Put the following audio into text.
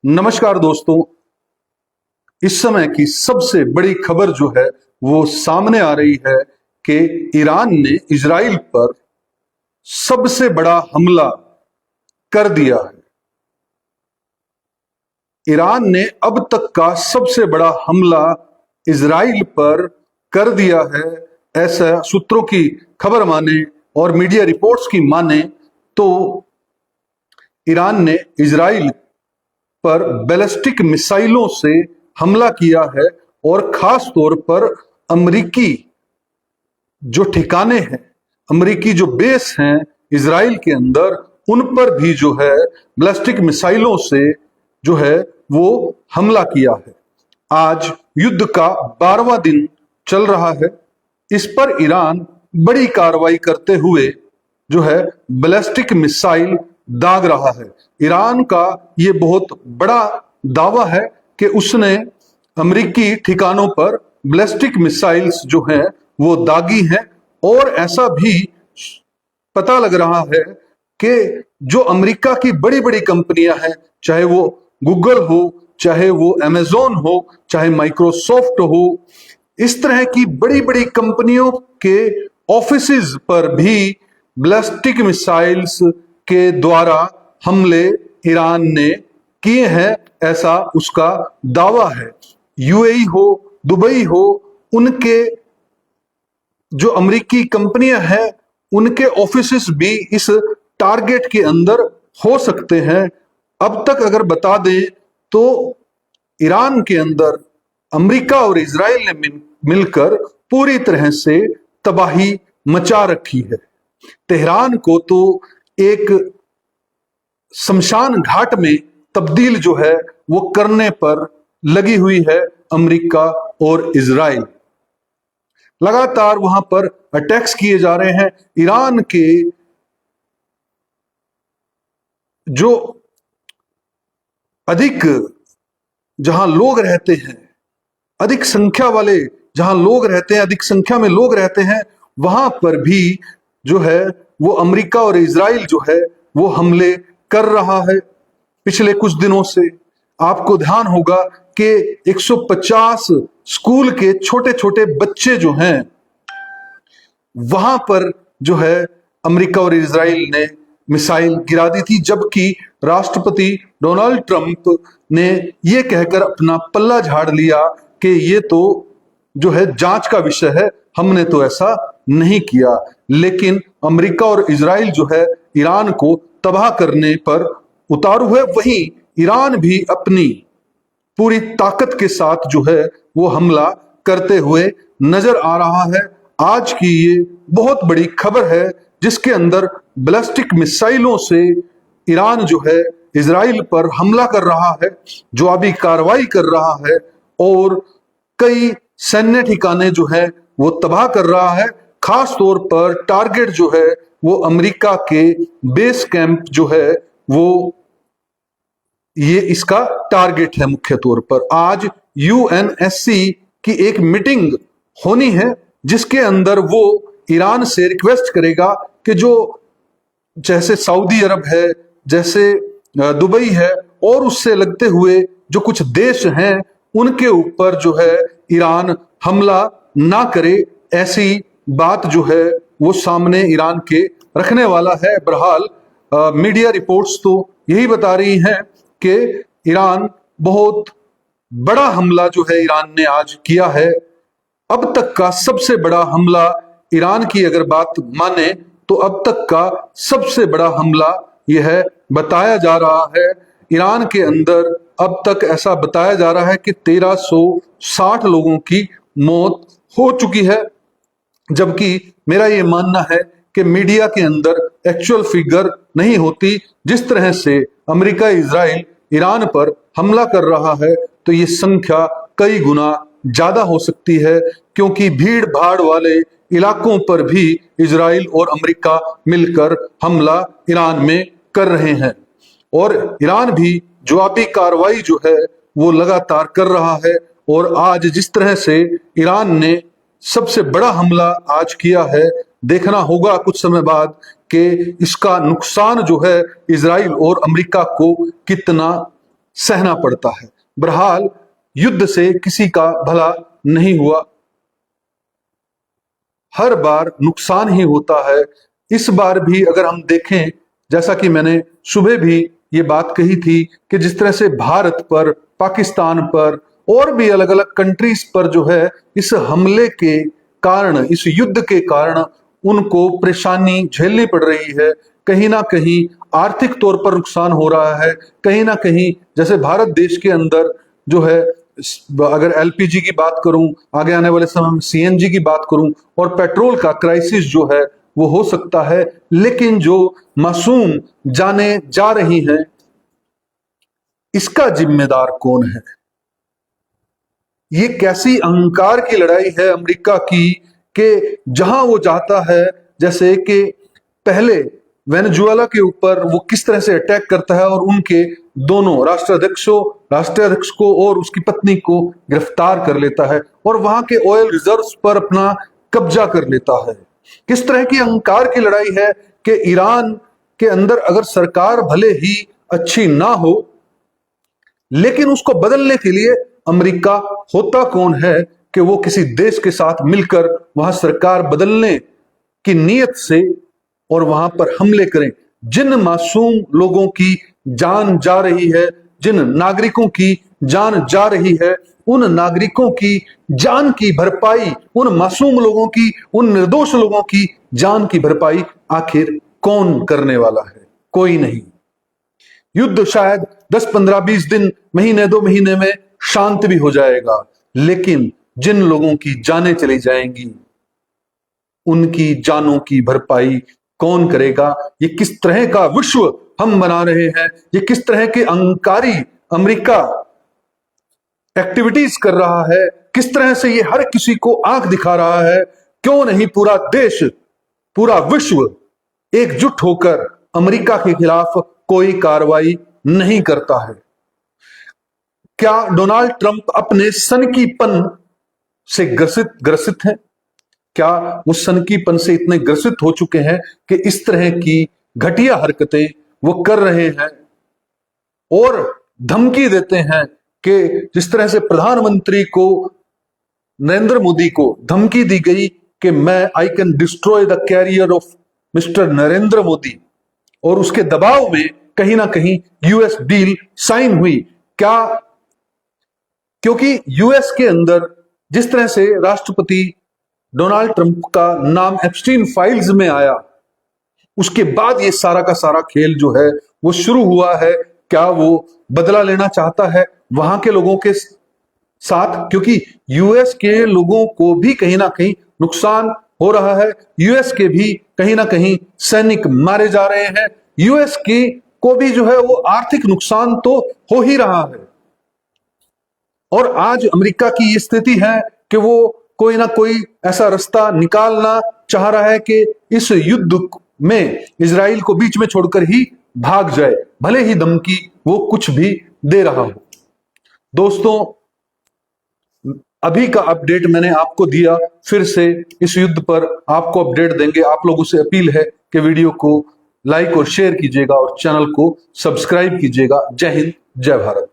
नमस्कार दोस्तों। इस समय की सबसे बड़ी खबर जो है वो सामने आ रही है कि ईरान ने इजराइल पर सबसे बड़ा हमला कर दिया है। ईरान ने अब तक का सबसे बड़ा हमला इजराइल पर कर दिया है, ऐसा सूत्रों की खबर माने और मीडिया रिपोर्ट्स की माने तो ईरान ने इजराइल पर बैलिस्टिक मिसाइलों से हमला किया है और खास तौर पर अमेरिकी जो ठिकाने हैं, अमेरिकी जो बेस हैं इजराइल के अंदर, उन पर भी जो है बैलिस्टिक मिसाइलों से जो है वो हमला किया है। आज युद्ध का 12वां दिन चल रहा है। इस पर ईरान बड़ी कार्रवाई करते हुए जो है बैलिस्टिक मिसाइल दाग रहा है। ईरान का ये बहुत बड़ा दावा है कि उसने अमेरिकी ठिकानों पर बैलिस्टिक मिसाइल्स जो हैं वो दागी हैं, और ऐसा भी पता लग रहा है कि जो अमेरिका की बड़ी बड़ी कंपनियां हैं, चाहे वो गूगल हो, चाहे वो अमेजोन हो, चाहे माइक्रोसॉफ्ट हो, इस तरह की बड़ी बड़ी कंपनियों के ऑफिसेज पर भी बैलिस्टिक मिसाइल्स के द्वारा हमले ईरान ने किए हैं, ऐसा उसका दावा है। यूएई हो, दुबई हो, उनके जो अमेरिकी कंपनियां हैं उनके ऑफिसेस भी इस टारगेट के अंदर हो सकते हैं। अब तक अगर बता दें तो ईरान के अंदर अमेरिका और इजराइल ने मिलकर पूरी तरह से तबाही मचा रखी है। तेहरान को तो एक शमशान घाट में तब्दील जो है वो करने पर लगी हुई है अमेरिका और इजराइल। लगातार वहां पर अटैक्स किए जा रहे हैं। ईरान के जो अधिक जहां लोग रहते हैं, अधिक संख्या वाले जहां लोग रहते हैं, अधिक संख्या में लोग रहते हैं, वहां पर भी जो है वो अमेरिका और इजराइल जो है वो हमले कर रहा है। पिछले कुछ दिनों से आपको ध्यान होगा कि 150 स्कूल के छोटे छोटे बच्चे जो हैं वहां पर जो है अमेरिका और इजराइल ने मिसाइल गिरा दी थी, जबकि राष्ट्रपति डोनाल्ड ट्रंप ने यह कहकर अपना पल्ला झाड़ लिया कि ये तो जो है जांच का विषय है, हमने तो ऐसा नहीं किया। लेकिन अमेरिका और इजराइल जो है ईरान को तबाह करने पर उतारू है। वहीं ईरान भी अपनी पूरी ताकत के साथ जो है वो हमला करते हुए नजर आ रहा है। आज की ये बहुत बड़ी खबर है जिसके अंदर बैलिस्टिक मिसाइलों से ईरान जो है इजराइल पर हमला कर रहा है, जवाबी कार्रवाई कर रहा है और कई सैन्य ठिकाने जो है वो तबाह कर रहा है। खास तौर पर टारगेट जो है वो अमेरिका के बेस कैंप जो है वो ये इसका टारगेट है मुख्य तौर पर। आज यूएनएससी की एक मीटिंग होनी है जिसके अंदर वो ईरान से रिक्वेस्ट करेगा कि जो जैसे सऊदी अरब है, जैसे दुबई है और उससे लगते हुए जो कुछ देश हैं उनके ऊपर जो है ईरान हमला ना करे, ऐसी बात जो है वो सामने ईरान के रखने वाला है। बहरहाल मीडिया रिपोर्ट्स तो यही बता रही हैं कि ईरान बहुत बड़ा हमला जो है ईरान ने आज किया है। अब तक का सबसे बड़ा हमला ईरान की अगर बात माने तो अब तक का सबसे बड़ा हमला यह बताया जा रहा है। ईरान के अंदर अब तक ऐसा बताया जा रहा है कि 1360 लोगों की मौत हो चुकी है, जबकि मेरा ये मानना है कि मीडिया के अंदर एक्चुअल फिगर नहीं होती। जिस तरह से अमेरिका इजराइल ईरान पर हमला कर रहा है तो ये संख्या कई गुना ज्यादा हो सकती है, क्योंकि भीड़ भाड़ वाले इलाकों पर भी इजराइल और अमेरिका मिलकर हमला ईरान में कर रहे हैं और ईरान भी जवाबी कार्रवाई जो है वो लगातार कर रहा है। और आज जिस तरह से ईरान ने सबसे बड़ा हमला आज किया है, देखना होगा कुछ समय बाद कि इसका नुकसान जो है इजराइल और अमेरिका को कितना सहना पड़ता है। बहरहाल युद्ध से किसी का भला नहीं हुआ, हर बार नुकसान ही होता है। इस बार भी अगर हम देखें, जैसा कि मैंने सुबह भी ये बात कही थी कि जिस तरह से भारत पर, पाकिस्तान पर और भी अलग अलग कंट्रीज पर जो है इस हमले के कारण, इस युद्ध के कारण उनको परेशानी झेलनी पड़ रही है। कहीं ना कहीं आर्थिक तौर पर नुकसान हो रहा है, कहीं ना कहीं जैसे भारत देश के अंदर जो है, अगर एलपीजी की बात करूं, आगे आने वाले समय में सीएनजी की बात करूं, और पेट्रोल का क्राइसिस जो है वो हो सकता है। लेकिन जो मासूम जाने जा रही हैं, इसका जिम्मेदार कौन है? ये कैसी अहंकार की लड़ाई है अमेरिका की कि जहां वो चाहता है, जैसे कि पहले वेनेजुएला के ऊपर वो किस तरह से अटैक करता है और उनके दोनों राष्ट्राध्यक्ष को और उसकी पत्नी को गिरफ्तार कर लेता है और वहां के ऑयल रिजर्व्स पर अपना कब्जा कर लेता है। किस तरह की अहंकार की लड़ाई है कि ईरान के अंदर अगर सरकार भले ही अच्छी ना हो, लेकिन उसको बदलने के लिए अमेरिका होता कौन है कि वो किसी देश के साथ मिलकर वहां सरकार बदलने की नीयत से और वहां पर हमले करें। जिन मासूम लोगों की जान जा रही है, जिन नागरिकों की जान जा रही है, उन नागरिकों की जान की भरपाई, उन मासूम लोगों की, उन निर्दोष लोगों की जान की भरपाई आखिर कौन करने वाला है? कोई नहीं। युद्ध शायद 10, 15, 20 दिन, महीने, 2 महीने में शांत भी हो जाएगा, लेकिन जिन लोगों की जानें चली जाएंगी, उनकी जानों की भरपाई कौन करेगा? ये किस तरह का विश्व हम बना रहे हैं? ये किस तरह के अहंकारी अमेरिका एक्टिविटीज कर रहा है? किस तरह से ये हर किसी को आंख दिखा रहा है? क्यों नहीं पूरा देश, पूरा विश्व एकजुट होकर अमेरिका के खिलाफ कोई कार्रवाई नहीं करता है? क्या डोनाल्ड ट्रंप अपने सनकीपन से ग्रसित हैं? क्या वो सनकीपन से इतने ग्रसित हो चुके हैं कि इस तरह की घटिया हरकतें वो कर रहे हैं और धमकी देते हैं कि जिस तरह से प्रधानमंत्री को, नरेंद्र मोदी को धमकी दी गई कि I can destroy the carrier of mister Narendra Modi, और उसके दबाव में कहीं ना कहीं यूएस डील साइन हुई। क्या क्योंकि यूएस के अंदर जिस तरह से राष्ट्रपति डोनाल्ड ट्रंप का नाम एप्स्टीन फाइल्स में आया, उसके बाद ये सारा का सारा खेल जो है वो शुरू हुआ है। क्या वो बदला लेना चाहता है वहां के लोगों के साथ? क्योंकि यूएस के लोगों को भी कहीं ना कहीं नुकसान हो रहा है, यूएस के भी कहीं ना कहीं सैनिक मारे जा रहे हैं, यूएस की को भी जो है वो आर्थिक नुकसान तो हो ही रहा है। और आज अमेरिका की ये स्थिति है कि वो कोई ना कोई ऐसा रास्ता निकालना चाह रहा है कि इस युद्ध में इजराइल को बीच में छोड़कर ही भाग जाए, भले ही धमकी वो कुछ भी दे रहा हो। दोस्तों, अभी का अपडेट मैंने आपको दिया, फिर से इस युद्ध पर आपको अपडेट देंगे। आप लोगों से अपील है कि वीडियो को लाइक और शेयर कीजिएगा और चैनल को सब्सक्राइब कीजिएगा। जय हिंद, जय भारत।